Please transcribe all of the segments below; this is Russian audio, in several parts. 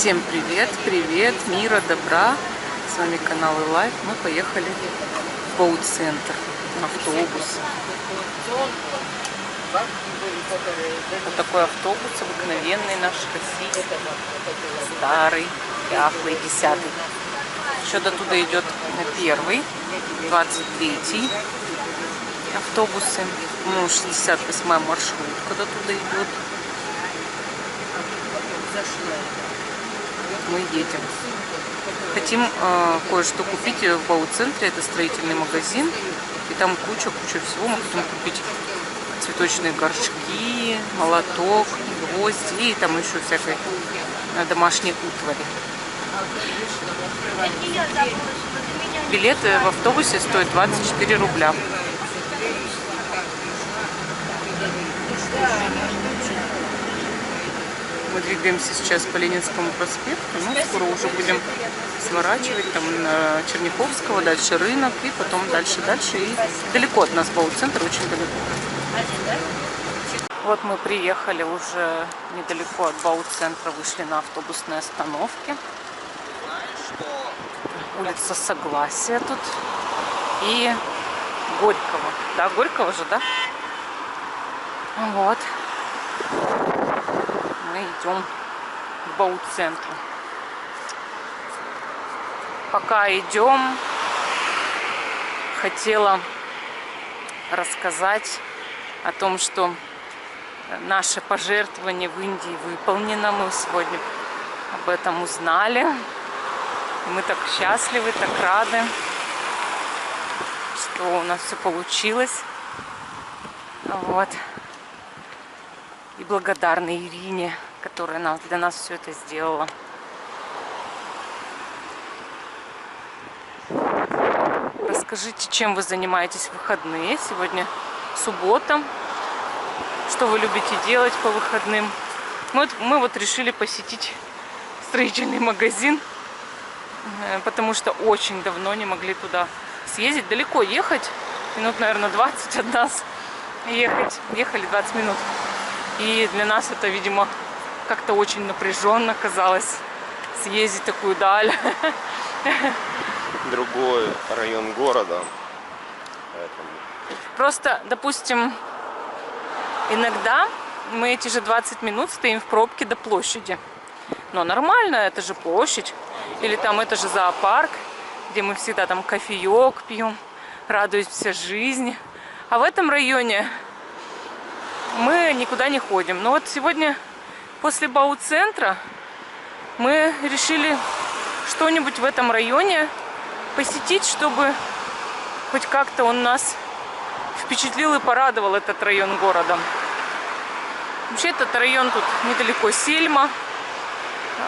Всем привет, привет, мира, добра. С вами канал Life. Мы поехали в Боут-центр на автобус. Вот такой автобус обыкновенный наш, российский, старый, дряхлый, 10-й. Еще до туда идет первый, 23-й автобусы. Ну, 68-я маршрутка до туда идет. Мы едем. Хотим кое-что купить в Боут-центре. Это строительный магазин. И там куча всего. Мы хотим купить цветочные горшки, молоток, гвозди и там еще всякой домашней утвари. Билеты в автобусе стоят 24 рубля. Мы двигаемся сейчас по Ленинскому проспекту. Ну, скоро уже будем сворачивать там на Черняховского, дальше рынок и потом дальше. И далеко от нас Боут-центр, очень далеко. Вот мы приехали уже недалеко от Боут-центра, вышли на автобусной остановке. Улица Согласия тут и Горького. Да, Горького же, да? Вот. Мы идем к Боут-центру. Пока идем, хотела рассказать о том, что наше пожертвование в Индии выполнено. Мы сегодня об этом узнали. Мы так счастливы, так рады, что у нас все получилось. Вот. И благодарны Ирине, которая для нас все это сделала. Расскажите, чем вы занимаетесь в выходные? Сегодня суббота. Что вы любите делать по выходным? Мы вот решили посетить строительный магазин, потому что очень давно не могли туда съездить. Далеко ехать, минут, наверное, 20 от нас ехать. Ехали 20 минут. И для нас это, видимо, как-то очень напряженно казалось съездить такую даль. Другой район города. Поэтому... Просто, допустим, иногда мы эти же 20 минут стоим в пробке до площади. Но нормально, это же площадь. Или там это же зоопарк, где мы всегда там кофеек пьем, радуемся жизни. А в этом районе мы никуда не ходим. Но вот сегодня после Боут-центра мы решили что-нибудь в этом районе посетить, чтобы хоть как-то он нас впечатлил и порадовал, этот район города. Вообще этот район тут недалеко Сельма.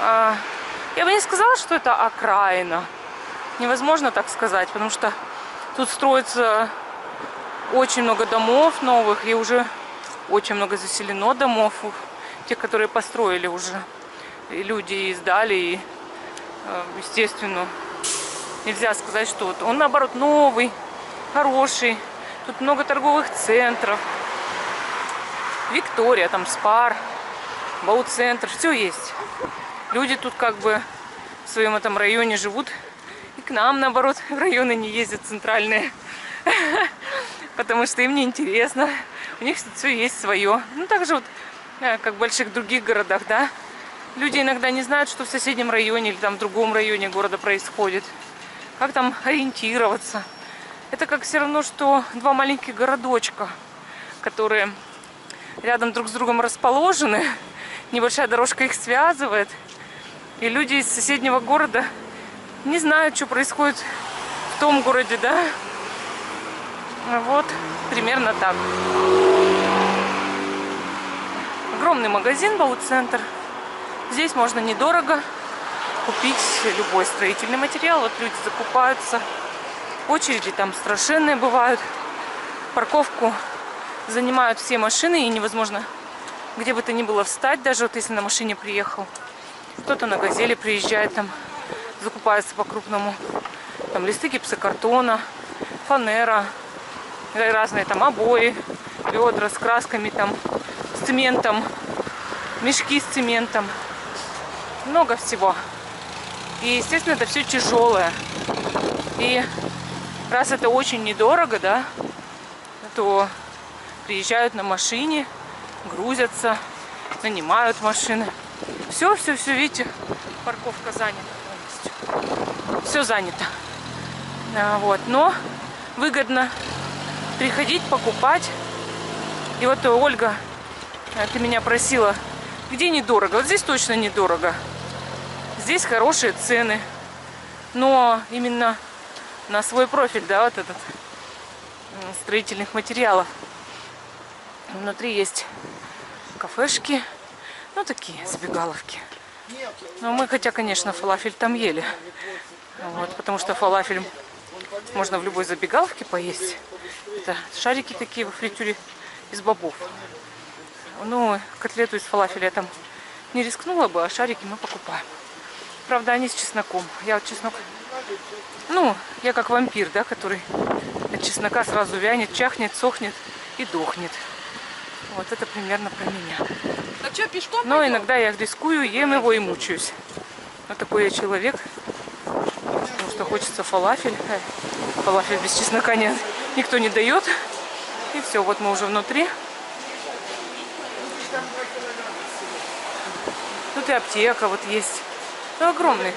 Я бы не сказала, что это окраина. Невозможно так сказать, потому что тут строится очень много домов новых и уже очень много заселено домов. Те, которые построили уже. И люди и сдали, и, естественно, нельзя сказать, что вот он, наоборот, новый, хороший. Тут много торговых центров. Виктория, там Спар, Боут-центр, все есть. Люди тут как бы в своем этом районе живут. И к нам, наоборот, в районы не ездят центральные. Потому что им не интересно. У них все есть свое. Ну, так же вот, как в больших других городах, да. Люди иногда не знают, что в соседнем районе или там в другом районе города происходит. Как там ориентироваться. Это как все равно, что два маленьких городочка, которые рядом друг с другом расположены. Небольшая дорожка их связывает. И люди из соседнего города не знают, что происходит в том городе, да. Вот, примерно так. Огромный магазин Боут-центр. Здесь можно недорого купить любой строительный материал. Вот люди закупаются. Очереди там страшенные бывают. Парковку занимают все машины, и невозможно где бы то ни было встать, даже вот если на машине приехал. Кто-то на газели приезжает, там закупается по-крупному. Там листы гипсокартона, фанера, разные там обои, ведра с красками, там, с цементом, мешки с цементом. много всего. И, естественно, это все тяжелое. И раз это очень недорого, да, то приезжают на машине, грузятся, нанимают машины. Все, видите, парковка занята полностью. Все занято. Вот. Но выгодно приходить, покупать. И вот, Ольга, ты меня просила, где недорого? Вот здесь точно недорого. Здесь хорошие цены. Но именно на свой профиль, да, вот этот строительных материалов. Внутри есть кафешки, ну такие забегаловки. Но мы, хотя, конечно, фалафель там ели. Вот, потому что фалафель можно в любой забегаловке поесть. Это шарики такие во фритюре из бобов. Ну, котлету из фалафеля я там не рискнула бы, а шарики мы покупаем. Правда, они с чесноком. Я вот чеснок... Ну, я как вампир, да, который от чеснока сразу вянет, чахнет, сохнет и дохнет. Вот это примерно про меня. Так что, пешком Но пойдем? иногда я рискую, ем его и мучаюсь. Вот такой я человек. Потому что хочется фалафель. Фалафель без чеснока нет, никто не дает. И все, вот мы уже внутри. Тут и аптека вот есть. Ну, огромный,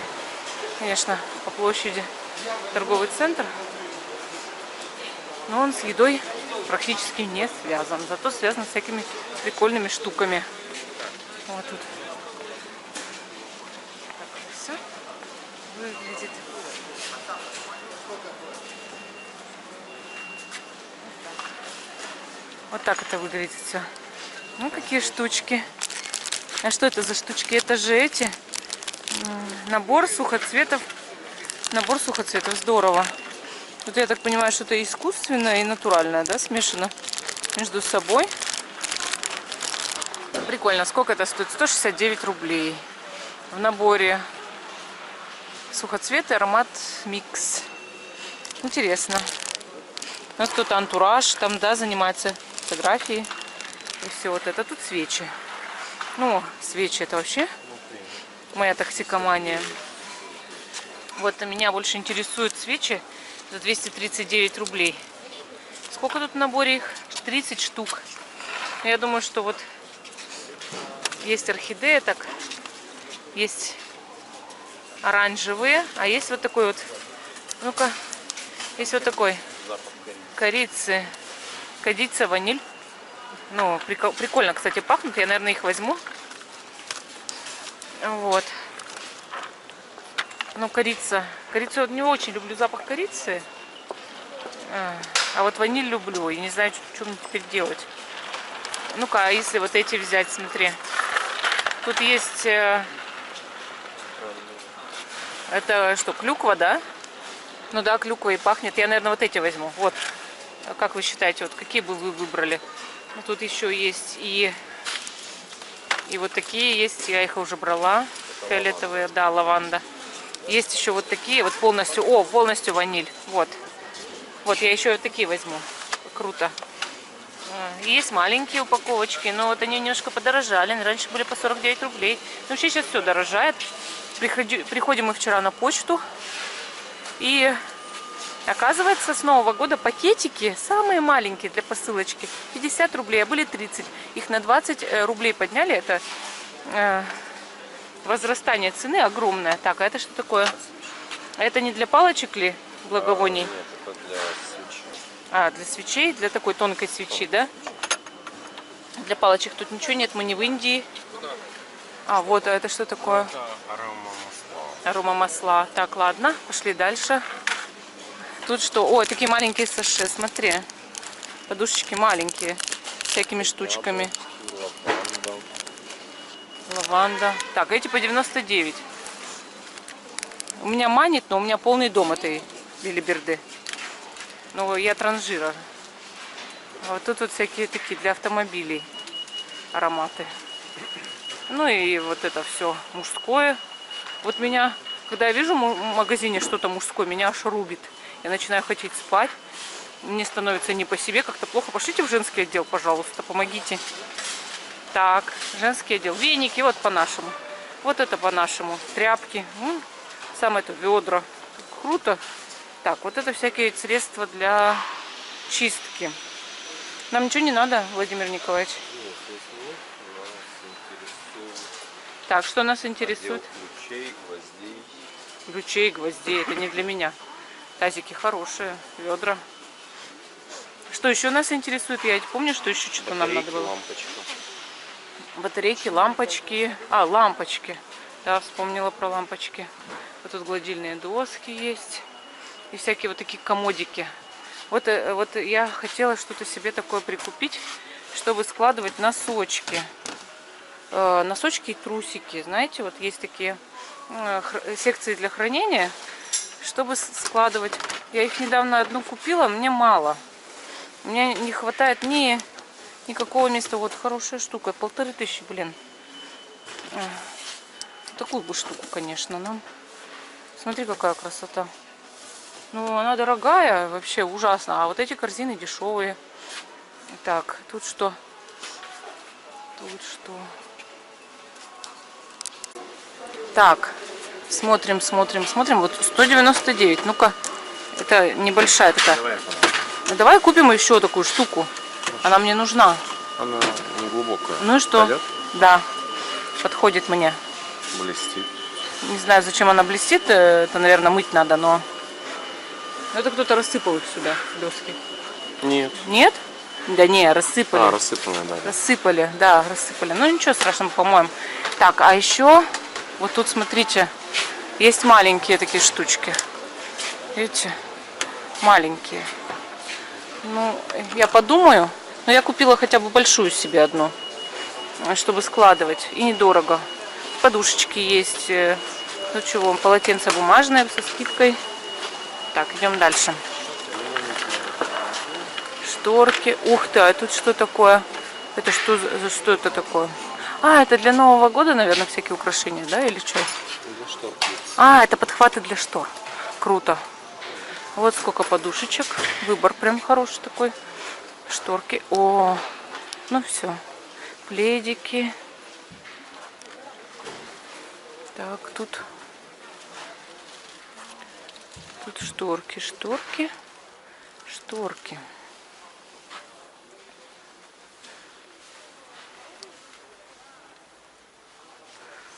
конечно, по площади торговый центр. Но он с едой практически не связан. Зато связан с всякими прикольными штуками. Вот тут. Так все выглядит. Вот так это выглядит все. Ну, какие штучки. А что это за штучки? Это же эти. Набор сухоцветов. Набор сухоцветов. Здорово. Тут, я так понимаю, что-то искусственное и натуральное, да, смешано между собой. Прикольно. Сколько это стоит? 169 рублей. В наборе сухоцветы, аромат, микс. Интересно. У нас кто-то антураж там, да, занимается фотографией. И все вот это. Тут свечи. Ну, свечи это вообще моя токсикомания. Вот, меня больше интересуют свечи за 239 рублей. Сколько тут в наборе их? 30 штук. Я думаю, что вот есть орхидея, так, есть оранжевые, а есть вот такой вот, ну-ка, есть вот такой корицы, корица, ваниль. Ну, прикольно, кстати, пахнут. Я, наверное, их возьму. Вот. Ну, корица. Корицу я не очень люблю, запах корицы. А вот ваниль люблю. И не знаю, что мне теперь делать. Ну-ка, а если вот эти взять, смотри. Тут есть... Это что, клюква, да? Ну да, клюква и пахнет. Я, наверное, вот эти возьму. Вот. Как вы считаете, вот какие бы вы выбрали? Ну, тут еще есть и вот такие есть. Я их уже брала. Фиолетовые, да, лаванда. Есть еще вот такие, вот полностью, полностью ваниль. Вот. Вот, я еще вот такие возьму. Круто. Есть маленькие упаковочки, но вот они немножко подорожали. Раньше были по 49 рублей. Но вообще сейчас все дорожает. Приходим мы вчера на почту. И оказывается, с Нового года пакетики самые маленькие для посылочки 50 рублей, а были 30. Их на 20 рублей подняли. Это возрастание цены огромное. Так, а это что такое? А это не для палочек ли благовоний? Нет, это для свечей. А, для свечей? Для такой тонкой свечи, да? Для палочек тут ничего нет, мы не в Индии. А, вот, а это что такое? Это аромамасла. Аромамасла. Так, ладно, пошли дальше. Тут что? Ой, такие маленькие саше, смотри. Подушечки маленькие, всякими штучками. Лаванда. Так, эти по 99. У меня манит, но у меня полный дом этой билиберды. Ну, я транжира. А вот тут вот всякие такие для автомобилей ароматы. Ну и вот это все мужское. Вот меня, когда я вижу в магазине что-то мужское, меня аж рубит. Я начинаю хотеть спать. Мне становится не по себе, как-то плохо. Пошлите в женский отдел, пожалуйста, помогите. Так, женский отдел. Веники, вот по-нашему. Вот это по-нашему. Тряпки. Самое это ведра. Круто. Так, вот это всякие средства для чистки. Нам ничего не надо, Владимир Николаевич? Нет, если нет, нас интересует Так, что нас отдел интересует? ключей, гвоздей. Ключей, гвоздей. Это не для меня. Тазики хорошие. Ведра. Что еще нас интересует? Я ведь помню, что еще что-то нам надо Батарейки, было. лампочка. Батарейки, лампочки. А, лампочки. Да, вспомнила про лампочки. Вот тут гладильные доски есть. И всякие вот такие комодики. Вот я хотела что-то себе такое прикупить, чтобы складывать носочки. Носочки и трусики. Знаете, вот есть такие секции для хранения, чтобы складывать. Я их недавно одну купила, мне мало. Мне не хватает никакого места. Вот хорошая штука. 1500, блин. Такую бы штуку, конечно, нам. Смотри, какая красота. Ну, она дорогая, вообще ужасно. А вот эти корзины дешевые. Так, тут что? Тут что? Так, смотрим. Вот 199. Ну-ка, это небольшая такая. Давай купим еще такую штуку. Она мне нужна. Она не глубокая. Ну и что? Пойдет? Да, подходит мне. Блестит. Не знаю, зачем она блестит. Это, наверное, мыть надо, но... Это кто-то рассыпал их сюда, доски. Нет. Нет? Да не, рассыпали. А, рассыпанная, да. Рассыпали, да, рассыпали. Ну ничего страшного, по-моему. Так, а еще вот тут, смотрите, есть маленькие такие штучки. Видите? Маленькие. Ну, я подумаю. Но я купила хотя бы большую себе одну, чтобы складывать. И недорого. Подушечки есть. Ну чего, полотенце бумажное со скидкой. Так, идем дальше. Шторки. Ух ты, а тут что такое? Это что это такое? А, это для Нового года, наверное, всякие украшения, да? Или что? Для штор. А, это подхваты для штор. Круто. Вот сколько подушечек. Выбор прям хороший такой. Шторки. О, ну все. Пледики. Так, тут шторки.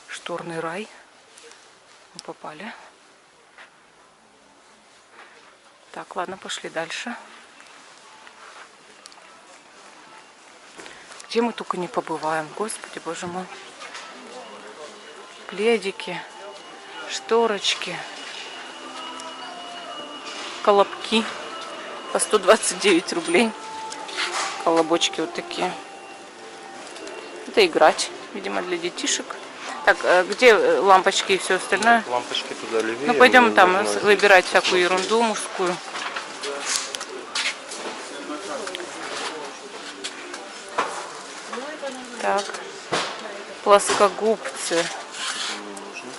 Шторный рай. Мы попали. Так, ладно, пошли дальше. Где мы только не побываем, Господи, Боже мой. Пледики, шторочки, колобки по 129 рублей. Колобочки вот такие. Это играть, видимо, для детишек. Так, где лампочки и все остальное? Лампочки туда левее. Ну, пойдем мне там нужно выбирать всякую ерунду мужскую. Так, плоскогубцы.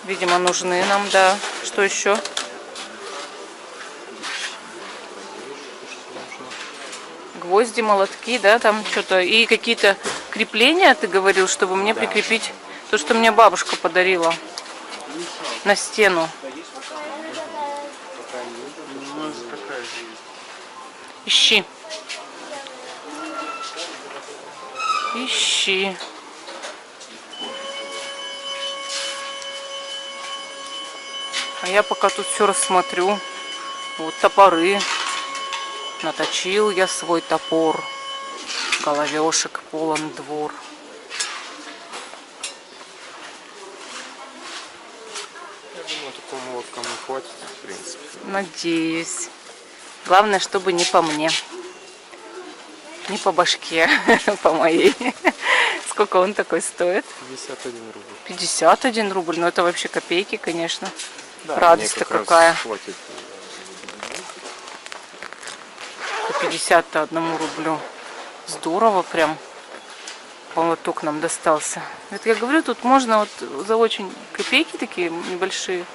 Видимо, нужны нам, да. Что еще? Гвозди, молотки, да, там что-то. И какие-то крепления, ты говорил, чтобы мне прикрепить то, что мне бабушка подарила на стену. Ищи. А я пока тут все рассмотрю. Вот топоры. Наточил я свой топор. Головешек полон двор. Я думаю, такому молоткам не хватит, в принципе. Надеюсь. Главное, чтобы не по мне. Не по башке, по моей. Сколько он такой стоит? 51 рубль. 51 рубль. Ну это вообще копейки, конечно. Да, Радость-то мне как раз какая. хватит. По 51 рублю. Здорово прям. Молоток нам достался. Вот я говорю, тут можно вот за очень копейки такие небольшие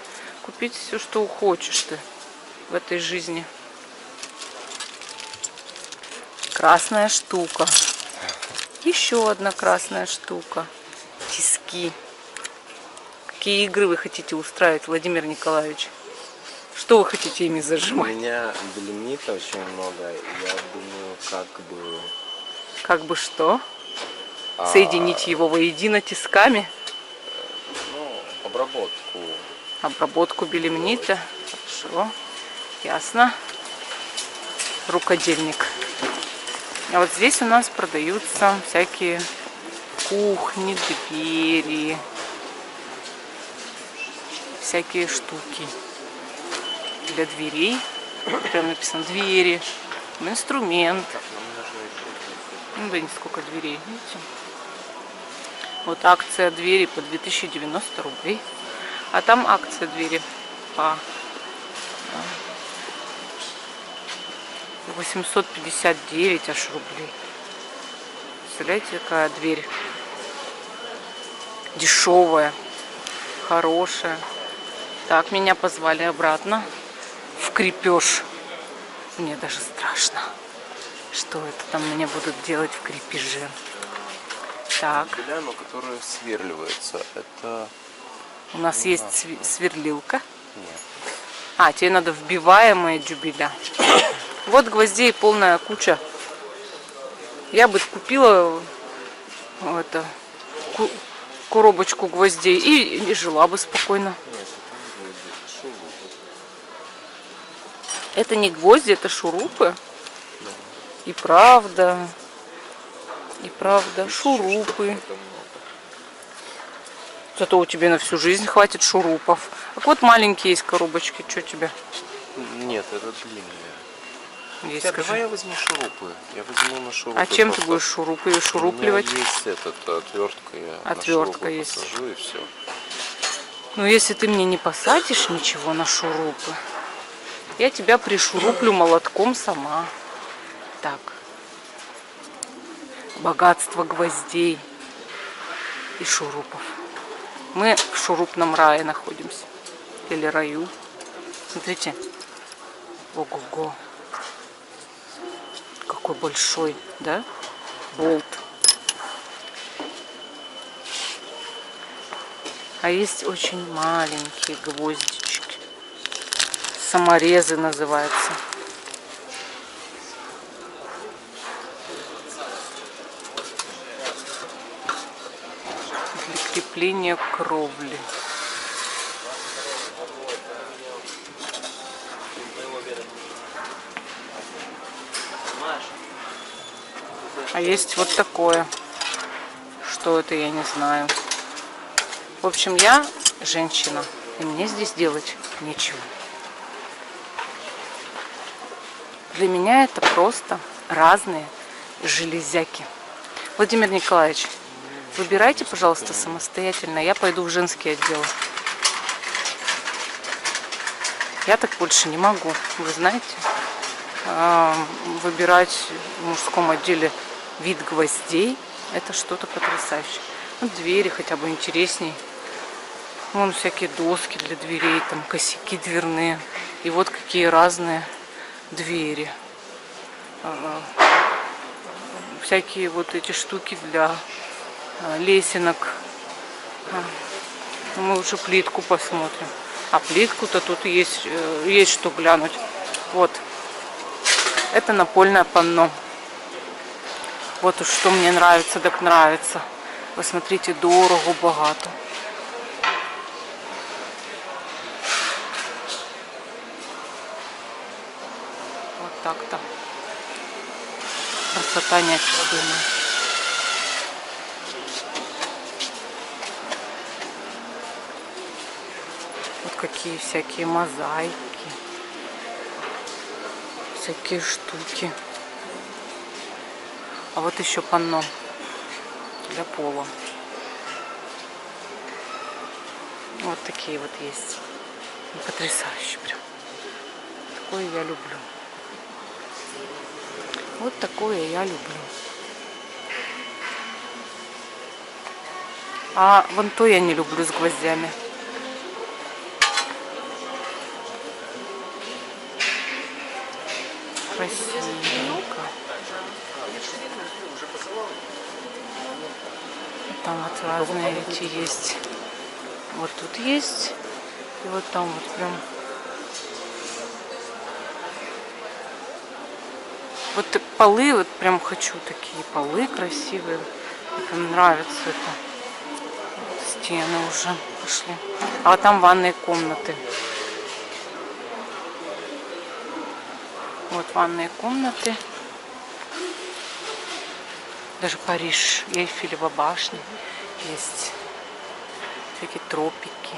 купить все, что хочешь ты в этой жизни. Красная штука. Еще одна красная штука. Тиски. Какие игры вы хотите устраивать, Владимир Николаевич? Что вы хотите ими У зажимать? меня белемнита очень много. И я думаю, как бы... Как бы что? Соединить его воедино тисками? Ну, обработку. Обработку белемнита. Хорошо. Ясно. Рукодельник. А вот здесь у нас продаются всякие кухни, двери, всякие штуки для дверей. Прям написано двери, инструмент. Ну да, сколько дверей, видите? Вот акция двери по 2090 рублей. А там акция двери по 859 аж рублей. Представляете, какая дверь дешевая, хорошая. Так, меня позвали обратно в крепеж. Мне даже страшно, что это там мне будут делать в крепеже. Так. Беляну, которая сверливается, это... У нас есть сверлилка. Нет. А, тебе надо вбиваемые дюбеля. Вот гвоздей полная куча. Я бы купила это, коробочку гвоздей и жила бы спокойно. Это не гвозди, это шурупы. И правда, шурупы. Зато у тебя на всю жизнь хватит шурупов. Так вот маленькие есть коробочки, что тебе? Нет, это длинные. Есть, Давай я возьму шурупы. Я возьму на шурупы. А чем ты будешь шурупы шурупливать? У меня есть отвертка, я Отвертка на есть. посажу и все. Ну, если ты мне не посадишь ничего на шурупы, я тебя пришуруплю молотком сама. Так. Богатство гвоздей и шурупов. Мы в шурупном рае находимся. Или раю. Смотрите. Ого-го. Какой большой, да? Болт. А есть очень маленькие гвоздички. Саморезы называются. Для крепления кровли. А есть вот такое. Что это, я не знаю. В общем, я женщина, и мне здесь делать нечего. Для меня это просто разные железяки. Владимир Николаевич, выбирайте, пожалуйста, самостоятельно. Я пойду в женский отдел. Я так больше не могу. Вы знаете, выбирать в мужском отделе вид гвоздей — это что-то потрясающее. Ну, двери хотя бы интересней. Вон всякие доски для дверей, там косяки дверные. И вот какие разные двери. Всякие вот эти штуки для лесенок. Мы лучше плитку посмотрим. А плитку-то тут есть что глянуть. Вот. Это напольное панно. Вот уж что мне нравится, так нравится. Вы смотрите, дорого, богато. Вот так-то. Красота неописуемая. Вот какие всякие мозаики. Всякие штуки. А вот еще панно для пола. Вот такие вот есть. Потрясающе прям. Такое я люблю. Вот такое я люблю. А вон то я не люблю с гвоздями. Красивенько. Там вот разные эти есть Вот тут есть. И вот там вот прям. Вот полы, вот прям хочу такие полы красивые. Мне прям нравится это. Вот стены уже пошли. А там ванные комнаты. Вот ванные комнаты. Даже Париж, Эйфелева башня есть. Всякие тропики.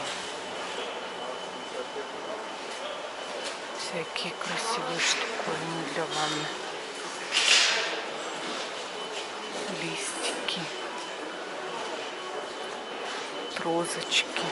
Всякие красивые штуковины для ванны. Листики. Розочки.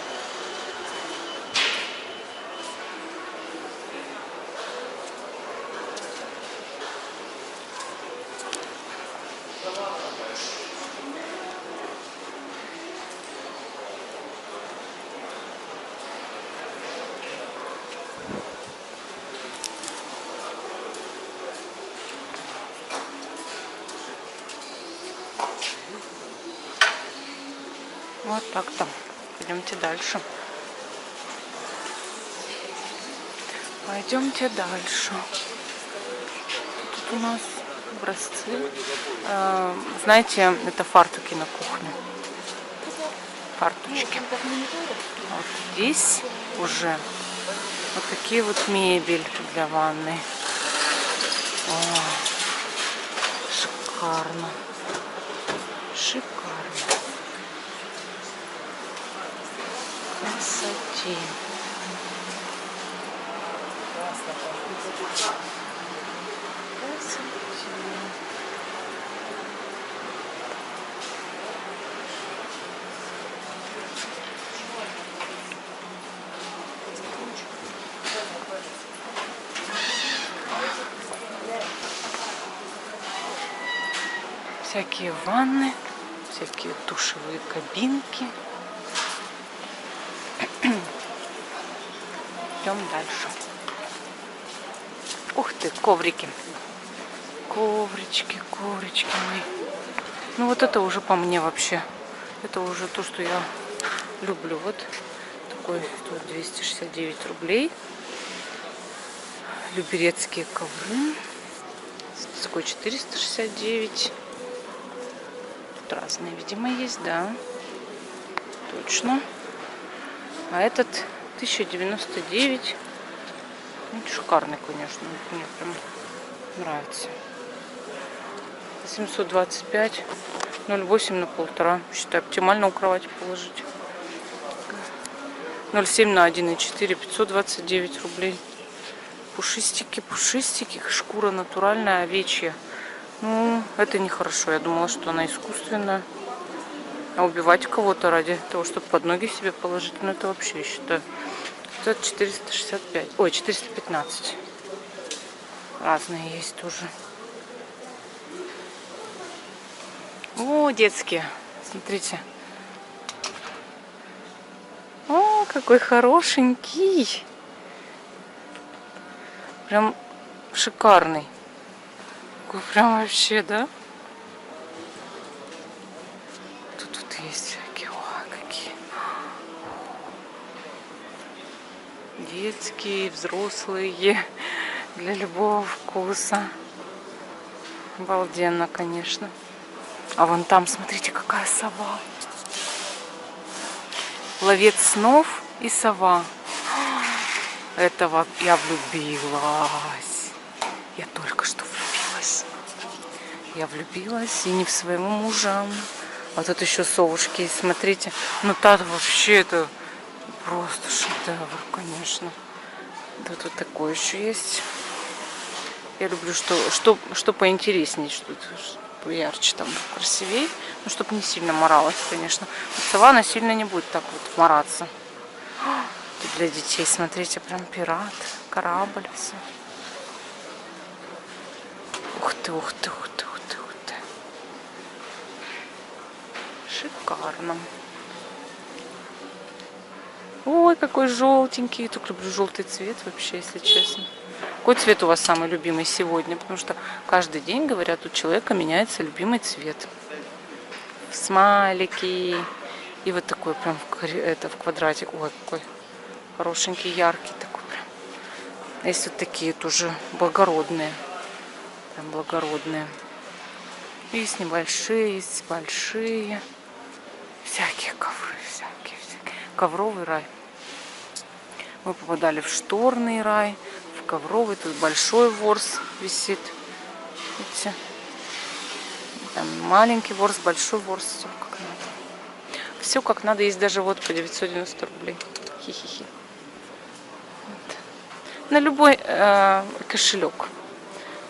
Вот так-то. Пойдемте дальше. Пойдемте дальше. Тут у нас образцы. Знаете, это фартуки на кухню. Фартучки. Вот здесь уже вот такие вот мебель для ванны. О, шикарно. Шикарно. Красоте. Всякие ванны, всякие душевые кабинки. Идем дальше. Ух ты, коврики. Коврички, коврички мои. Ну вот это уже по мне вообще. Это уже то, что я люблю. Вот такой стоит 269 рублей. Люберецкие ковры. Такой 469. Тут разные, видимо, есть, да. Точно. А этот 1099. Ну, шикарный, конечно. Мне прям нравится. 725. 0,8 на 1,5. Считаю, оптимально у кровати положить. 0,7 на 1,4. 529 рублей. Пушистики, пушистики. Шкура натуральная, овечья. Ну, это нехорошо. Я думала, что она искусственная. А убивать кого-то ради того, чтобы под ноги себе положить, ну это вообще, я считаю. Это 465. Ой, 415. Разные есть тоже. О, детские. Смотрите. О, какой хорошенький. Прям шикарный. Какой прям вообще, да? Тут есть всякие. О, какие. Детские, взрослые. Для любого вкуса. Обалденно, конечно. А вон там, смотрите, какая сова. Ловец снов и сова. Этого я влюбилась. Я только что влюбилась. Я влюбилась и не в своего мужа. А тут еще совушки есть, смотрите. Ну та вообще это просто шедевр, конечно. Да, тут такое еще есть. Я люблю, что поинтереснее, что ярче, там красивее. Ну, чтобы не сильно моралась, конечно. Вот сова, она сильно не будет так вот мораться. Тут для детей, смотрите, прям пират, корабль, все. Ух ты, ух ты, ух ты, ух ты, ух ты. Шикарно. Ой, какой желтенький. Я так люблю желтый цвет вообще, если честно. Какой цвет у вас самый любимый сегодня? Потому что каждый день, говорят, у человека меняется любимый цвет. Смайлики, И вот такой прям в квадратик. Ой, какой хорошенький, яркий такой прям. Есть вот такие тоже благородные. Прям благородные. Есть небольшие, есть большие. Всякие ковры, всякие. Ковровый рай. Мы попадали в шторный рай, в ковровый. Тут большой ворс висит. Видите? Там маленький ворс, большой ворс. Все как надо. Все как надо. Есть даже вот по 990 рублей. Хи-хи-хи. Вот. На любой кошелек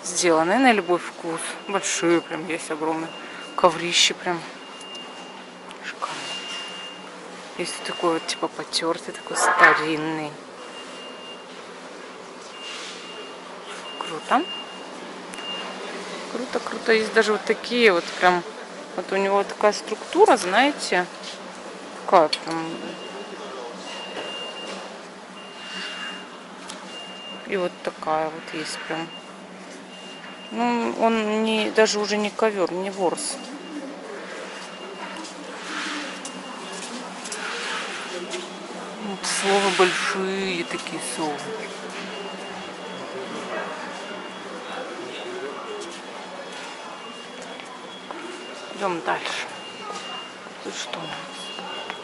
сделаны, на любой вкус. Большие прям есть, огромные. Коврищи прям. Шикарно. Есть вот такой вот типа потертый, такой старинный. Круто. Круто, круто. Есть даже вот такие вот прям. Вот у него такая структура, знаете. Такая прям. И вот такая вот есть прям. Ну, он не, даже уже не ковер, не ворс. Вот совы большие такие совы. Идем дальше. Тут что у нас?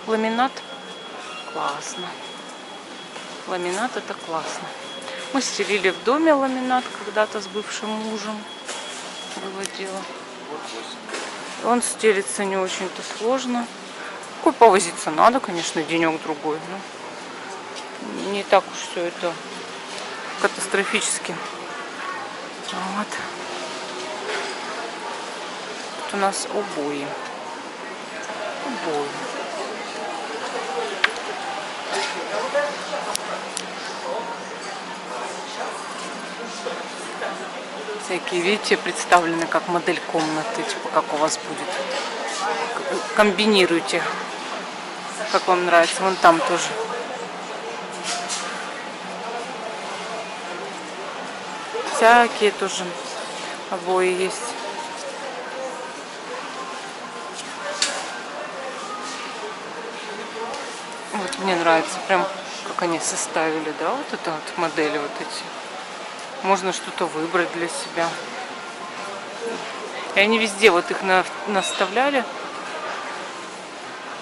Ламинат? Классно. Ламинат это классно. Мы стелили в доме ламинат когда-то с бывшим мужем. Было дело. Он стелится не очень-то сложно. Какой повозиться надо, конечно, денек-другой. Но не так уж все это катастрофически. Вот. Тут у нас обои. Обои. Всякие, видите, представлены как модель комнаты, типа как у вас будет. Комбинируйте, как вам нравится. Вон там тоже. Всякие тоже обои есть. Вот мне нравится прям, как они составили, да, вот это вот модели вот эти. Можно что-то выбрать для себя. И они везде вот их наставляли,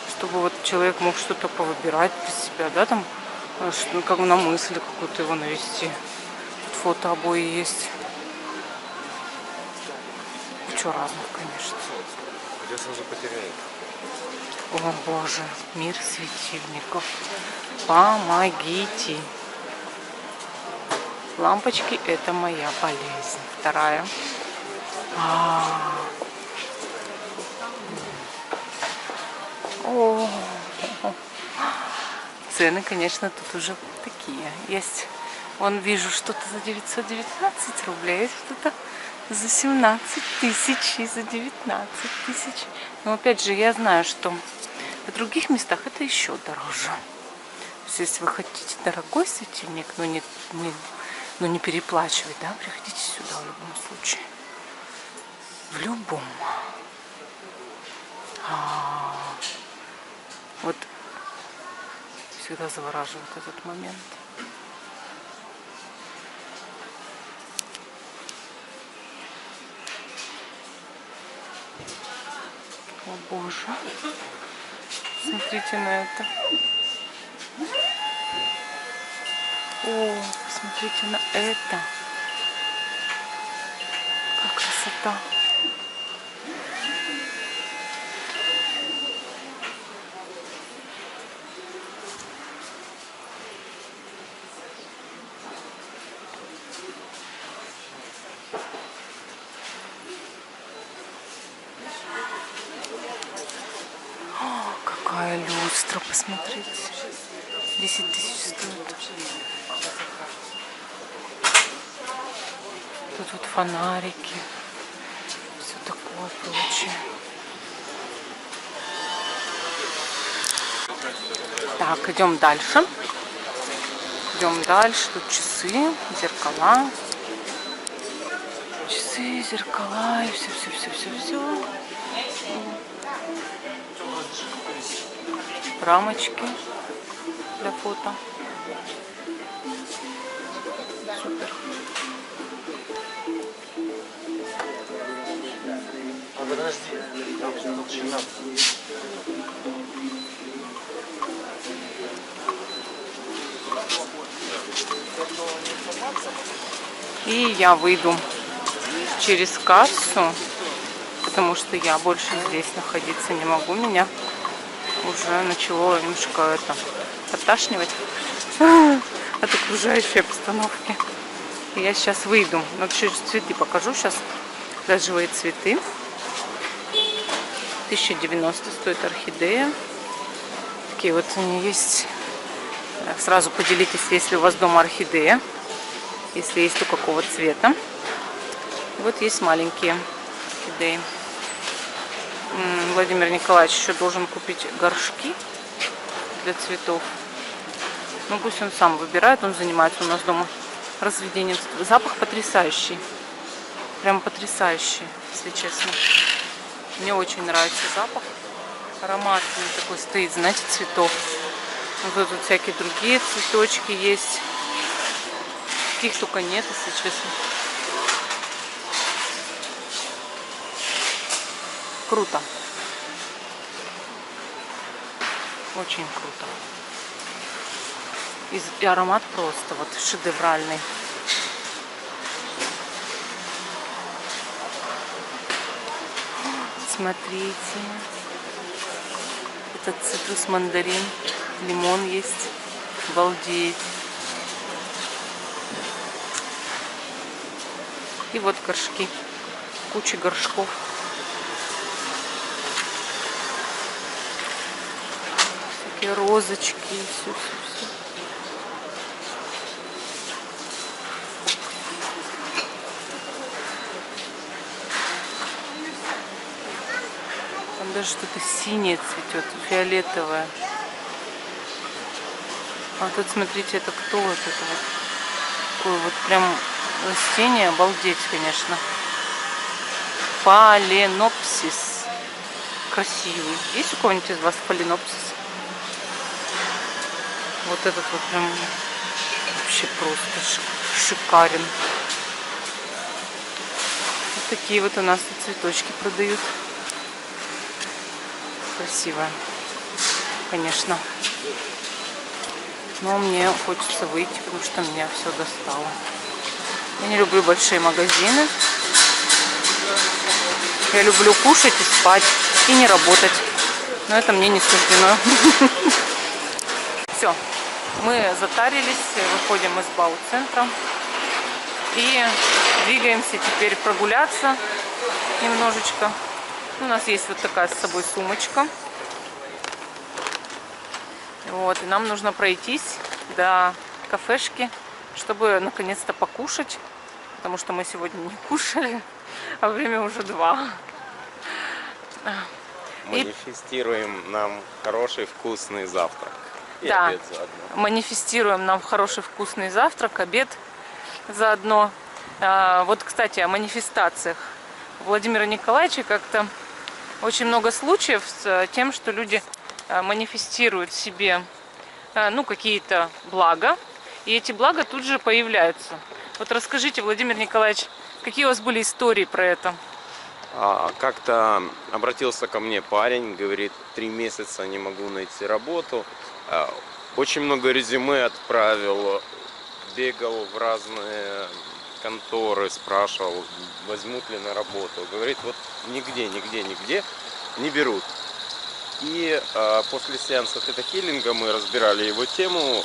чтобы вот человек мог что-то повыбирать для себя, да, там, как на мысль какую-то его навести. Тут фото обои есть. Куча разных, конечно. Где сразу потеряет? О боже, мир светильников. Помогите. Лампочки — это моя болезнь. Вторая. О, цены, конечно, тут уже такие. Есть, вон вижу, что-то за 919 рублей, есть что-то за 17 тысяч и за 19 тысяч. Но опять же, я знаю, что в других местах это еще дороже. То есть, если вы хотите дорогой светильник, но не переплачивать, да, приходите сюда в любом случае. В любом. Вот всегда завораживает этот момент. О боже. Смотрите на это. О, посмотрите на это. Как красота. О, какая люстра, посмотрите. 10 тысяч стоит. Тут вот фонарики. Все такое прочее. Так, идем дальше. Идем дальше. Тут часы, зеркала. Часы, зеркала и все. рамочки для фото. Супер. И я выйду через кассу, потому что я больше здесь находиться не могу. Меня уже начало немножко подташнивать от окружающей обстановки. И я сейчас выйду. Но чуть цветы покажу сейчас. Да, живые цветы. 1090 стоит орхидея. Такие вот они есть. Сразу поделитесь, если у вас дома орхидея. Если есть, то какого цвета. И вот есть маленькие орхидеи. Владимир Николаевич еще должен купить горшки для цветов. Ну пусть он сам выбирает, он занимается у нас дома разведением. Запах потрясающий. Прям потрясающий, если честно. Мне очень нравится запах. Ароматный такой стоит, знаете, цветов. Вот тут всякие другие цветочки есть. Каких только нет, если честно. Круто. Очень круто. И аромат просто вот шедевральный. Смотрите. Этот цитрус, мандарин, лимон есть. Обалдеть. И вот горшки. Куча горшков. Всякие розочки. Все. Там даже что-то синее цветет, фиолетовое. А тут смотрите, это кто вот это вот? Такое вот прям растение, обалдеть, конечно. Фаленопсис. Красивый. Есть у кого-нибудь из вас фаленопсис? Вот этот вот прям вообще просто шикарен. Вот такие вот у нас тут цветочки продают. Красиво, конечно. Но мне хочется выйти, потому что меня все достало. Я не люблю большие магазины. Я люблю кушать и спать, и не работать. Но это мне не суждено. Все, мы затарились, выходим из бау-центра. И двигаемся теперь прогуляться немножечко. У нас есть вот такая с собой сумочка. Вот, и нам нужно пройтись до кафешки, чтобы наконец-то покушать. Потому что мы сегодня не кушали, а время уже 2. Манифестируем нам хороший вкусный завтрак. И да, обед заодно. манифестируем нам хороший вкусный завтрак, обед заодно. Вот, кстати, о манифестациях. Владимира Николаевича как-то очень много случаев с тем, что люди манифестируют себе какие-то блага, и эти блага тут же появляются. Вот расскажите, Владимир Николаевич, какие у вас были истории про это? Как-то обратился ко мне парень, говорит, 3 месяца не могу найти работу. Очень много резюме отправил, бегал в разные конторы, спрашивал, возьмут ли на работу. Говорит, вот нигде не берут. И после сеанса тета-хиллинга мы разбирали его тему.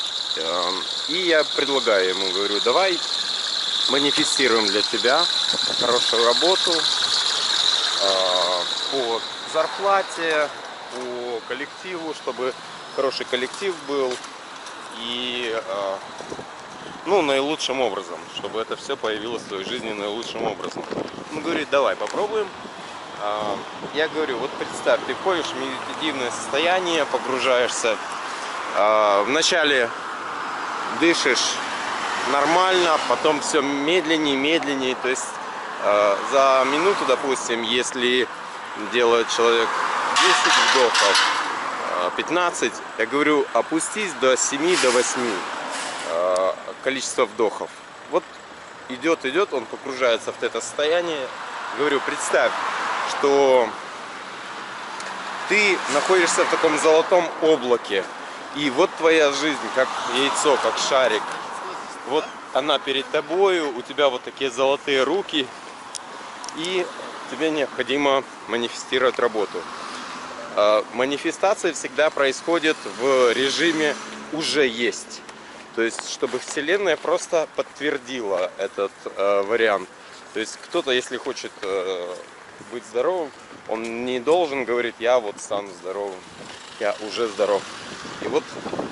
И я предлагаю ему, говорю, давай манифестируем для тебя хорошую работу по зарплате, по коллективу, чтобы хороший коллектив был. И наилучшим образом, чтобы это все появилось в твоей жизни наилучшим образом. Он говорит, давай попробуем. Я говорю, вот представь, ты входишь в медитативное состояние, погружаешься. Вначале дышишь нормально, потом все медленнее. То есть за минуту, допустим, если делает человек 10 вдохов, 15. Я говорю, опустись до 7, до 8 количество вдохов. Вот идет, он погружается в это состояние. Говорю, представь, что ты находишься в таком золотом облаке. И вот твоя жизнь, как яйцо, как шарик. Вот она перед тобою, у тебя вот такие золотые руки. И тебе необходимо манифестировать работу. Манифестация всегда происходит в режиме «уже есть». То есть, чтобы Вселенная просто подтвердила этот вариант. То есть, кто-то, если хочет быть здоровым, он не должен говорить, я вот стану здоровым, я уже здоров. И вот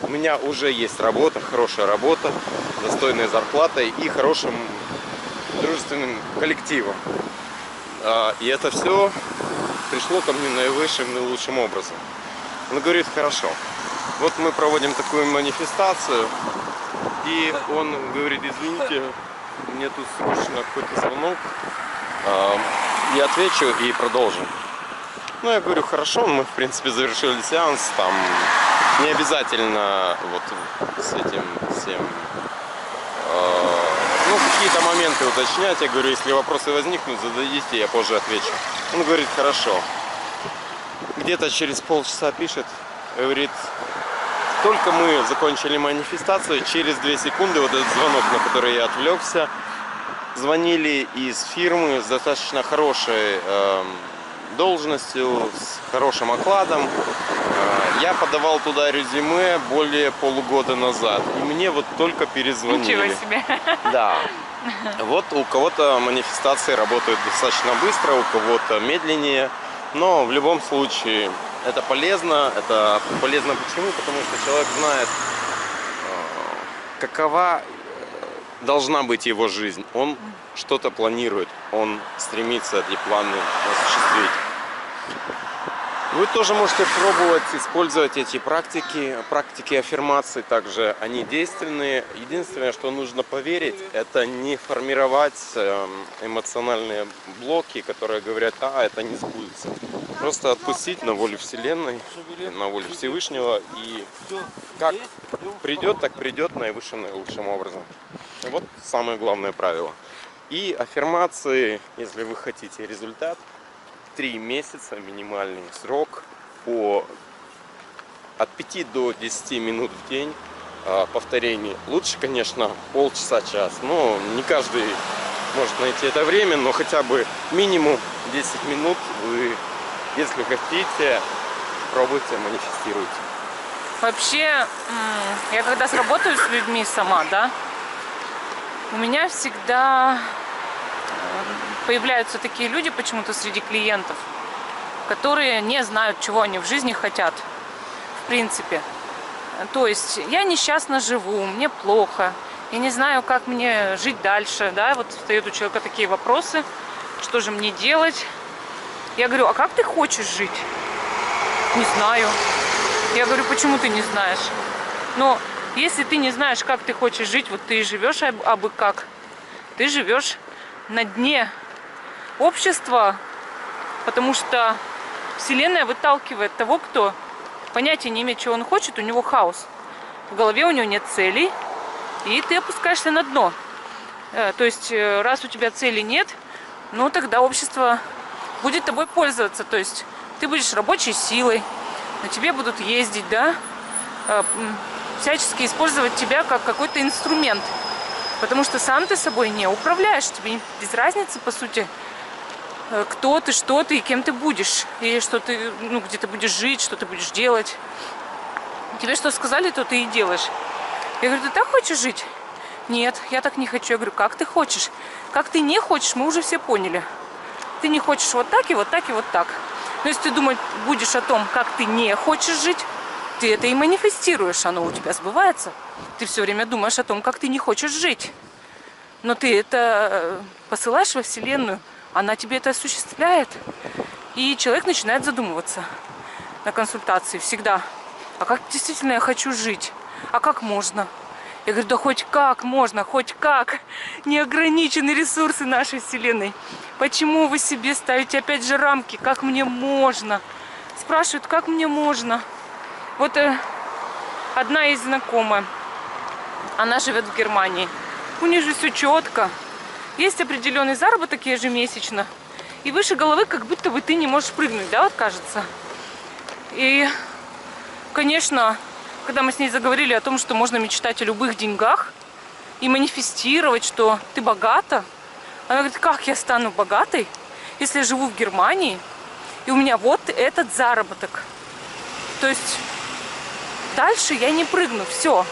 у меня уже есть работа, хорошая работа, достойная зарплата и хорошим дружественным коллективом. И это все пришло ко мне наивысшим, наилучшим образом. Он говорит, хорошо, вот мы проводим такую манифестацию, и он говорит, извините, мне тут срочно какой-то звонок, я отвечу и продолжим. Ну, я говорю, хорошо, мы, в принципе, завершили сеанс, там не обязательно вот с этим всем, ну, какие-то моменты уточнять. Я говорю, если вопросы возникнут, зададите, я позже отвечу. Он говорит, хорошо. Где-то через полчаса пишет, говорит, только мы закончили манифестацию, через 2 секунды вот этот звонок, на который я отвлекся, звонили из фирмы с достаточно хорошей должностью, с хорошим окладом. Я подавал туда резюме более полугода назад, и мне вот только перезвонили. Ничего себе. Да. Вот у кого-то манифестации работают достаточно быстро, у кого-то медленнее, но в любом случае это полезно. Это полезно почему? Потому что человек знает, какова должна быть его жизнь. Он что-то планирует, он стремится эти планы осуществить. Вы тоже можете пробовать использовать эти практики аффирмации, также они действенные. Единственное, что нужно поверить, это не формировать эмоциональные блоки, которые говорят, это не сбудется. Просто отпустить на волю Вселенной, на волю Всевышнего, и как придет, так придет наивысшим, наилучшим образом. Вот самое главное правило. И аффирмации, если вы хотите результат, 3 месяца минимальный срок, от 5 до 10 минут в день повторений. Лучше, конечно, полчаса-час, но не каждый может найти это время, но хотя бы минимум 10 минут вы, если хотите, пробуйте, манифестируйте. Вообще, я когда сработаю с людьми сама, да, у меня всегда появляются такие люди почему-то среди клиентов, которые не знают, чего они в жизни хотят, в принципе. То есть я несчастно живу, мне плохо, я не знаю, как мне жить дальше, да, вот встают у человека такие вопросы, что же мне делать. Я говорю, а как ты хочешь жить? Не знаю. Я говорю, почему ты не знаешь? Но если ты не знаешь, как ты хочешь жить, вот ты живешь абы как, ты живешь на дне общества, потому что Вселенная выталкивает того, кто понятия не имеет, чего он хочет, у него хаос. В голове у него нет целей, и ты опускаешься на дно. То есть, раз у тебя целей нет, ну тогда общество будет тобой пользоваться. То есть, ты будешь рабочей силой, на тебе будут ездить, да, всячески использовать тебя как какой-то инструмент. Потому что сам ты собой не управляешь, тебе без разницы, по сути, кто ты, что ты и кем ты будешь. И что ты, ну, где ты будешь жить, что ты будешь делать. Тебе что сказали, то ты и делаешь. Я говорю, ты так хочешь жить? Нет, я так не хочу. Я говорю, как ты хочешь? Как ты не хочешь, мы уже все поняли. Ты не хочешь вот так и вот так и вот так. Но если ты думать будешь о том, как ты не хочешь жить, ты это и манифестируешь, оно у тебя сбывается. Ты все время думаешь о том, как ты не хочешь жить. Но ты это посылаешь во Вселенную, она тебе это осуществляет. И человек начинает задумываться на консультации всегда. А как действительно я хочу жить? А как можно? Я говорю, да хоть как можно, хоть как. Неограничены ресурсы нашей Вселенной. Почему вы себе ставите опять же рамки? Как мне можно? Спрашивают, как мне можно? Вот одна из знакомых, она живет в Германии. У них же все четко. Есть определенный заработок ежемесячно. И выше головы как будто бы ты не можешь прыгнуть, да, вот кажется. И, конечно, когда мы с ней заговорили о том, что можно мечтать о любых деньгах и манифестировать, что ты богата, она говорит, как я стану богатой, если я живу в Германии, и у меня вот этот заработок. То есть дальше я не прыгну, все.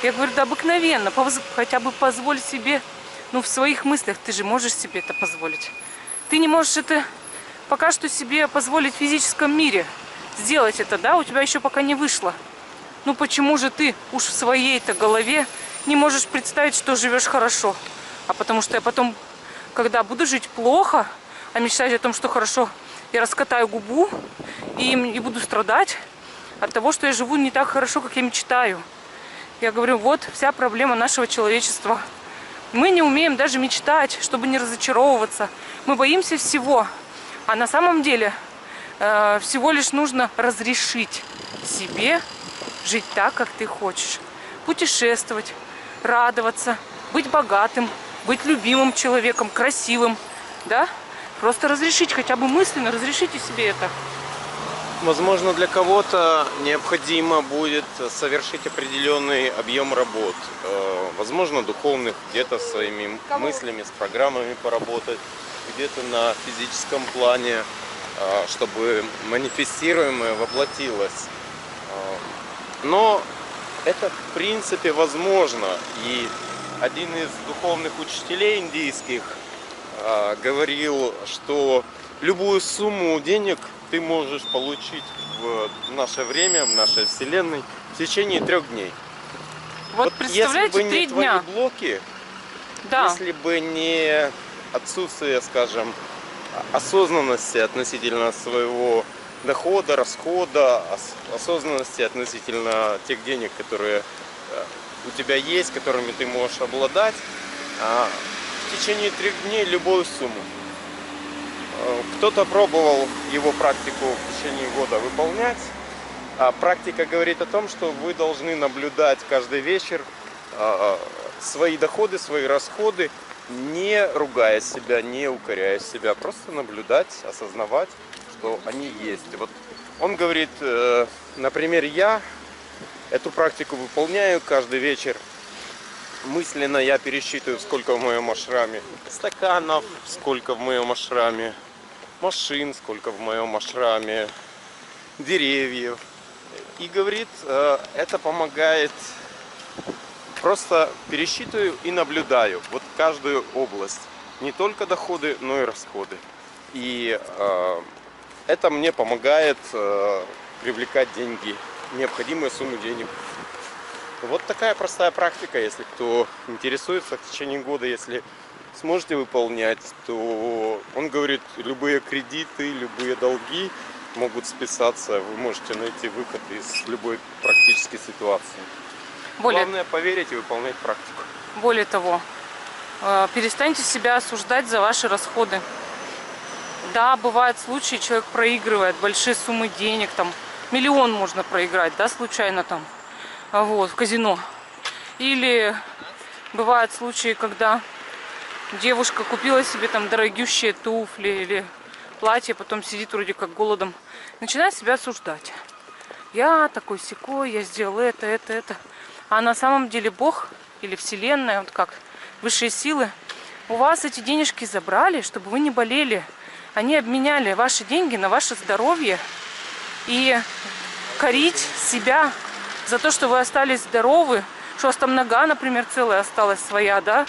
Я говорю, да обыкновенно, хотя бы позволь себе, ну в своих мыслях ты же можешь себе это позволить. Ты не можешь это пока что себе позволить в физическом мире. Сделать это, да, у тебя еще пока не вышло. Ну почему же ты уж в своей-то голове не можешь представить, что живешь хорошо? А потому что я потом, когда буду жить плохо, а мечтать о том, что хорошо, я раскатаю губу и буду страдать от того, что я живу не так хорошо, как я мечтаю. Я говорю, вот вся проблема нашего человечества. Мы не умеем даже мечтать, чтобы не разочаровываться. Мы боимся всего. А на самом деле всего лишь нужно разрешить себе жить так, как ты хочешь. Путешествовать, радоваться, быть богатым, быть любимым человеком, красивым. Да? Просто разрешить, хотя бы мысленно разрешите себе это. Возможно, для кого-то необходимо будет совершить определенный объем работ. Возможно, духовных, где-то своими мыслями, с программами поработать, где-то на физическом плане, чтобы манифестируемое воплотилось. Но это в принципе возможно. И один из духовных учителей индийских говорил, что любую сумму денег ты можешь получить в наше время, в нашей вселенной в течение 3 дней. Вот представляете, если бы 3 не дня. твои блоки, Да. если бы не отсутствие, скажем, осознанности относительно своего дохода, расхода, осознанности относительно тех денег, которые у тебя есть, которыми ты можешь обладать, в течение 3 дней любую сумму. Кто-то пробовал его практику в течение года выполнять. Практика говорит о том, что вы должны наблюдать каждый вечер свои доходы, свои расходы, не ругая себя, не укоряя себя, просто наблюдать, осознавать, что они есть. Вот он говорит, например, я эту практику выполняю каждый вечер. Мысленно я пересчитываю, сколько в моем ашраме стаканов, сколько в моем ашраме машин, сколько в моем ашраме деревьев. И говорит, это помогает, просто пересчитываю и наблюдаю вот каждую область. Не только доходы, но и расходы. И это мне помогает привлекать деньги, необходимую сумму денег. Вот такая простая практика, если кто интересуется в течение года, если сможете выполнять, то он говорит, любые кредиты, любые долги могут списаться, вы можете найти выход из любой практической ситуации. Главное поверить и выполнять практику. Более того, перестаньте себя осуждать за ваши расходы. Да, бывают случаи, человек проигрывает большие суммы денег, там миллион можно проиграть, да, случайно там. Вот, в казино. Или бывают случаи, когда девушка купила себе там дорогущие туфли или платье, потом сидит вроде как голодом, начинает себя осуждать. Я такой-сякой, я сделал это. А на самом деле Бог или Вселенная, вот как высшие силы, у вас эти денежки забрали, чтобы вы не болели. Они обменяли ваши деньги на ваше здоровье. И корить себя за то, что вы остались здоровы, что у вас там нога, например, целая осталась своя, да,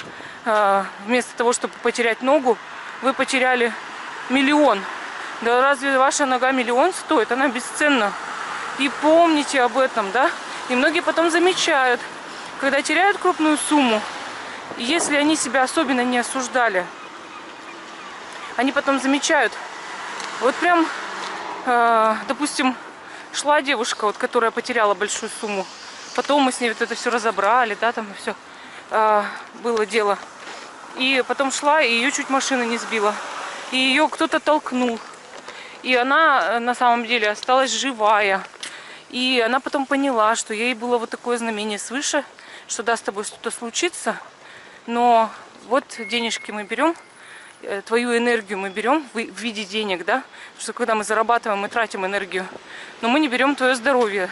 вместо того, чтобы потерять ногу, вы потеряли миллион. Да разве ваша нога миллион стоит? Она бесценна. И помните об этом, да. И многие потом замечают, когда теряют крупную сумму, если они себя особенно не осуждали, они потом замечают, вот прям, допустим, шла девушка, вот, которая потеряла большую сумму. Потом мы с ней вот это все разобрали, да, там все было дело. И потом шла, и ее чуть машина не сбила. И ее кто-то толкнул. И она на самом деле осталась живая. И она потом поняла, что ей было вот такое знамение свыше, что да, с тобой что-то случится, но вот денежки мы берем, твою энергию мы берем в виде денег, да, потому что когда мы зарабатываем, мы тратим энергию, но мы не берем твое здоровье,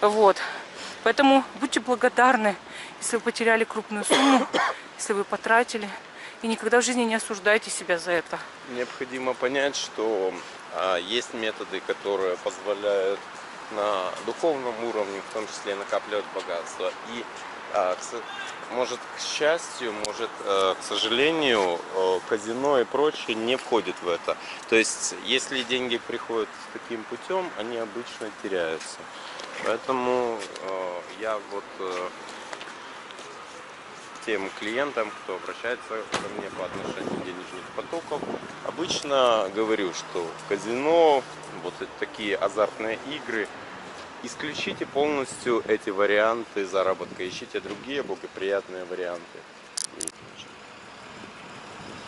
вот. Поэтому будьте благодарны, если вы потеряли крупную сумму, если вы потратили, и никогда в жизни не осуждайте себя за это. Необходимо понять, что есть методы, которые позволяют на духовном уровне, в том числе, накапливать богатство. И может, к счастью, может, к сожалению, казино и прочее не входит в это. То есть, если деньги приходят таким путем, они обычно теряются. Поэтому я вот тем клиентам, кто обращается ко мне по отношению денежных потоков, обычно говорю, что в казино, вот такие азартные игры, исключите полностью эти варианты заработка, ищите другие благоприятные варианты.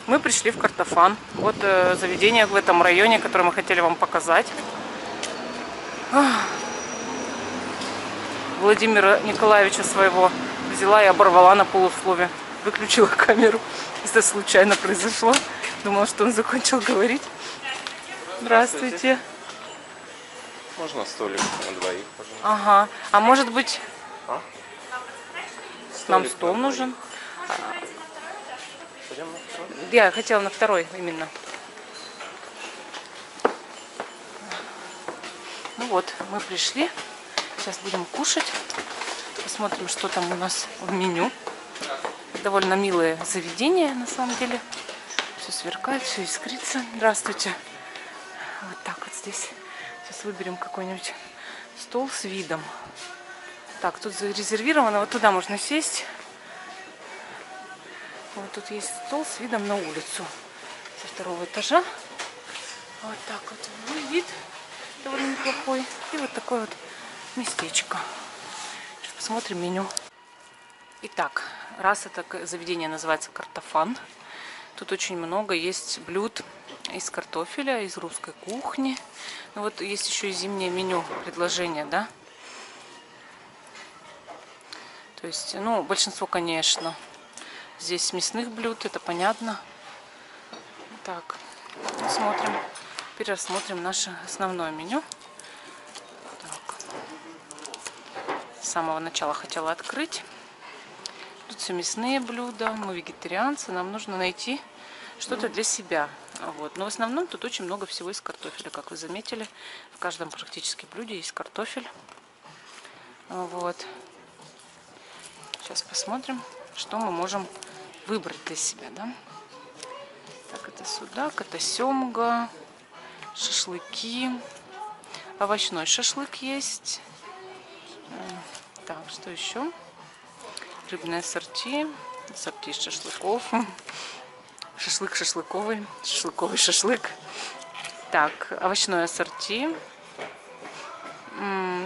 Мы пришли в Картофан. Вот заведение в этом районе, которое мы хотели вам показать. Владимира Николаевича своего взяла и оборвала на полуслове. Выключила камеру. Это случайно произошло. Думала, что он закончил говорить. Здравствуйте. Можно столик на двоих, пожалуйста? Ага. А может быть, нам Столик стол на нужен? Пойдем на второй? Я хотела на второй именно. Ну вот, мы пришли. Сейчас будем кушать. Посмотрим, что там у нас в меню. Довольно милое заведение, на самом деле. Все сверкает, все искрится. Здравствуйте. Вот так вот здесь. Сейчас выберем какой-нибудь стол с видом. Так, тут зарезервировано. Вот туда можно сесть. Вот тут есть стол с видом на улицу. Со второго этажа. Вот так вот. Ну, вид довольно неплохой. И вот такое вот местечко. Сейчас посмотрим меню. Итак, раз это заведение называется Картофан, тут очень много есть блюд из картофеля, из русской кухни. Ну, вот есть еще и зимнее меню, предложение, да? То есть, ну, большинство, конечно, здесь мясных блюд, это понятно. Так, смотрим, пересмотрим наше основное меню. Так. С самого начала хотела открыть. Тут все мясные блюда, мы вегетарианцы, нам нужно найти что-то для себя. Вот. Но в основном тут очень много всего из картофеля, как вы заметили. В каждом практически блюде есть картофель. Вот. Сейчас посмотрим, что мы можем выбрать для себя, да? Так, это судак, это семга, шашлыки, овощной шашлык есть. Так, что еще? Рыбное ассорти из шашлыков. Шашлык шашлыковый, шашлыковый шашлык. Так, овощное ассорти.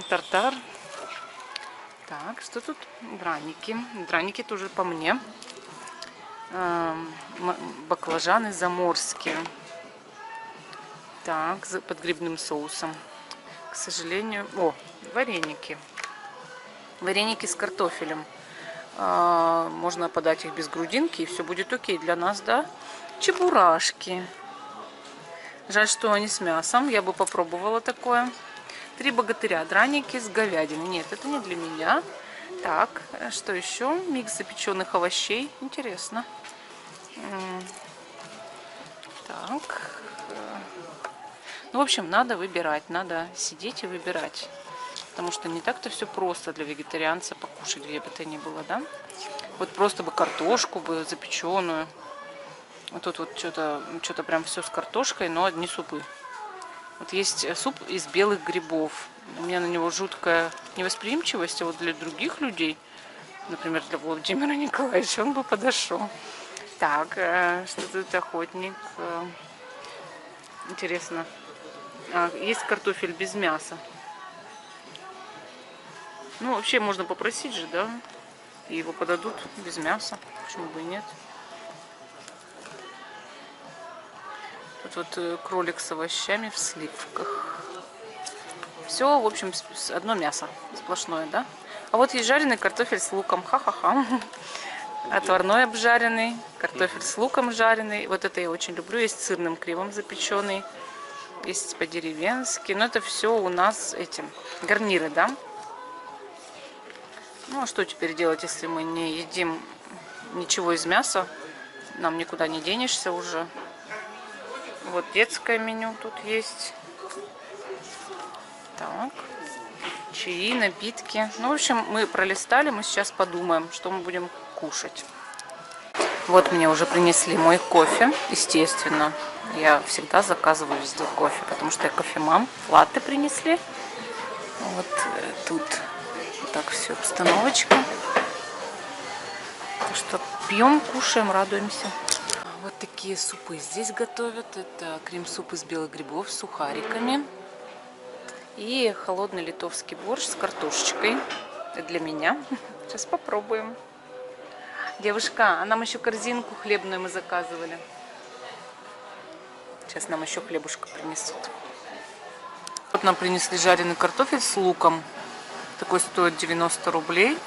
Тартар. Так, что тут? Драники. Драники тоже по мне. Баклажаны заморские. Так, под грибным соусом. К сожалению... О, вареники. Вареники с картофелем. Можно подать их без грудинки, и все будет окей для нас, да? Чебурашки. Жаль, что они с мясом. Я бы попробовала такое. 3 богатыря. Драники с говядиной. Нет, это не для меня. Так, что еще? Микс запеченных овощей. Интересно. Так. Ну, в общем, надо выбирать. Надо сидеть и выбирать. Потому что не так-то все просто для вегетарианца покушать, где бы то ни было, да? Вот просто бы картошку бы запеченную. А тут вот что-то прям все с картошкой, но одни супы. Вот есть суп из белых грибов. У меня на него жуткая невосприимчивость, а вот для других людей, например, для Владимира Николаевича, он бы подошел. Так, что тут охотник? Интересно. Есть картофель без мяса. Ну, вообще можно попросить же, да? И его подадут без мяса. Почему бы и нет? Тут вот кролик с овощами в сливках. Все, в общем, одно мясо сплошное, да? А вот есть жареный картофель с луком. Ха-ха-ха. Отварной обжаренный, картофель с луком жареный. Вот это я очень люблю. Есть с сырным кремом запеченный. Есть по-деревенски. Но это все у нас эти гарниры, да? Ну, а что теперь делать, если мы не едим ничего из мяса? Нам никуда не денешься уже. Вот детское меню тут есть. Так. Чаи, напитки. Ну, в общем, мы пролистали. Мы сейчас подумаем, что мы будем кушать. Вот мне уже принесли мой кофе. Естественно, я всегда заказываю везде кофе, потому что я кофемам. Латте принесли. Вот тут вот так все, обстановочка. Так что пьем, кушаем, радуемся. Вот такие супы здесь готовят. Это крем-суп из белых грибов с сухариками. И холодный литовский борщ с картошечкой. Это для меня. Сейчас попробуем. Девушка, а нам еще корзинку хлебную мы заказывали. Сейчас нам еще хлебушка принесут. Вот нам принесли жареный картофель с луком. Такой стоит 90 рублей.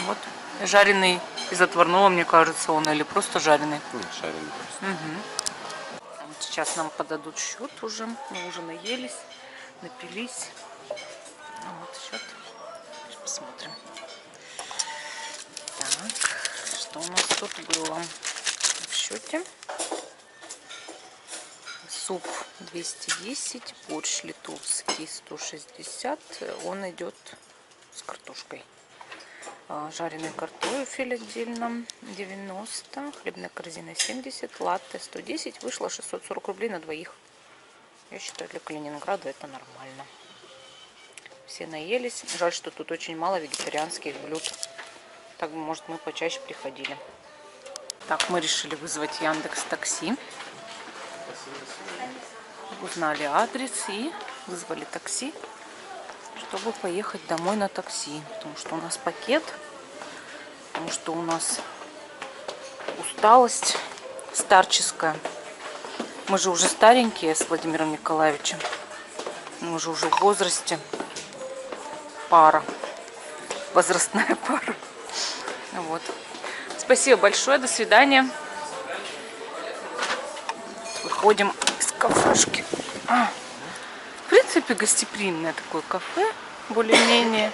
Вот. Жареный из отварного, мне кажется, он, или просто жареный. Жареный просто. Угу. Вот сейчас нам подадут счет уже. Мы уже наелись, напились. Вот счет. Сейчас посмотрим. Так, что у нас тут было в счете? Суп 210, борщ литовский 160. Он идет с картошкой. Жареный картофель отдельно 90, хлебная корзина 70, латте 110, вышло 640 рублей на двоих. Я считаю, для Калининграда это нормально. Все наелись. Жаль, что тут очень мало вегетарианских блюд. Так бы, может, мы почаще приходили. Так, мы решили вызвать Яндекс.Такси. Узнали адрес и вызвали такси, чтобы поехать домой на такси. Потому что у нас пакет, потому что у нас усталость старческая. Мы же уже старенькие с Владимиром Николаевичем. Мы же уже в возрасте. Пара. Возрастная пара. Вот. Спасибо большое. До свидания. Выходим из кафешки. В принципе, гостеприимное такое кафе. Более-менее.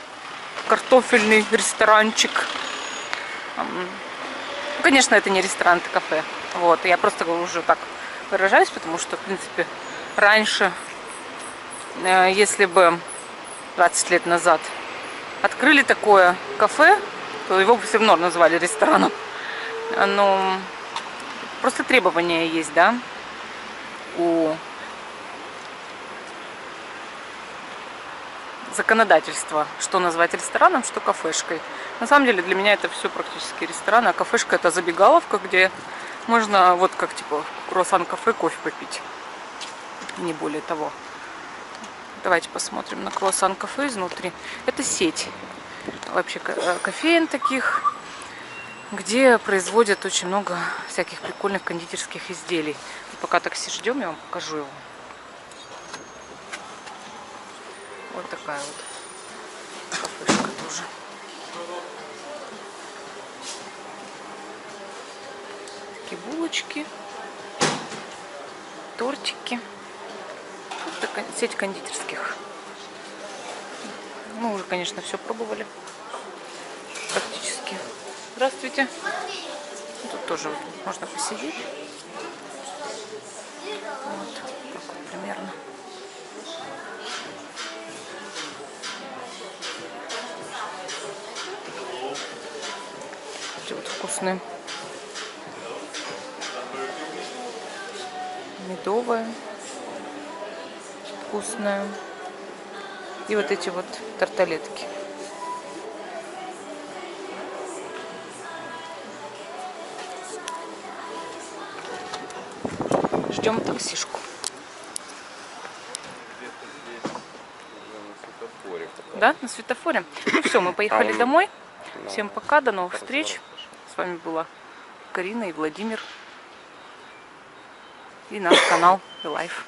Картофельный ресторанчик. Конечно, это не ресторан, это кафе. Вот. Я просто уже так выражаюсь, потому что, в принципе, раньше, если бы 20 лет назад открыли такое кафе, то его бы все равно назвали рестораном. Но просто требования есть, да, у законодательства, что назвать рестораном, что кафешкой. На самом деле для меня это все практически ресторан, а кафешка это забегаловка, где можно вот как типа круассан-кафе кофе попить. Не более того. Давайте посмотрим на круассан-кафе изнутри. Это сеть вообще кофеен таких, где производят очень много всяких прикольных кондитерских изделий. И пока такси ждем, я вам покажу его. Вот такая вот кафешка тоже. Такие булочки, тортики. Это сеть кондитерских. Мы уже, конечно, все пробовали. Практически. Здравствуйте. Тут тоже вот можно посидеть. Вот так вот примерно. Эти вот вкусные. Медовая. Вкусная. И вот эти вот тарталетки. Ждем таксишку. Да, на светофоре. Ну все, мы поехали домой. Всем пока, до новых встреч. С вами была Карина и Владимир. И наш канал Life.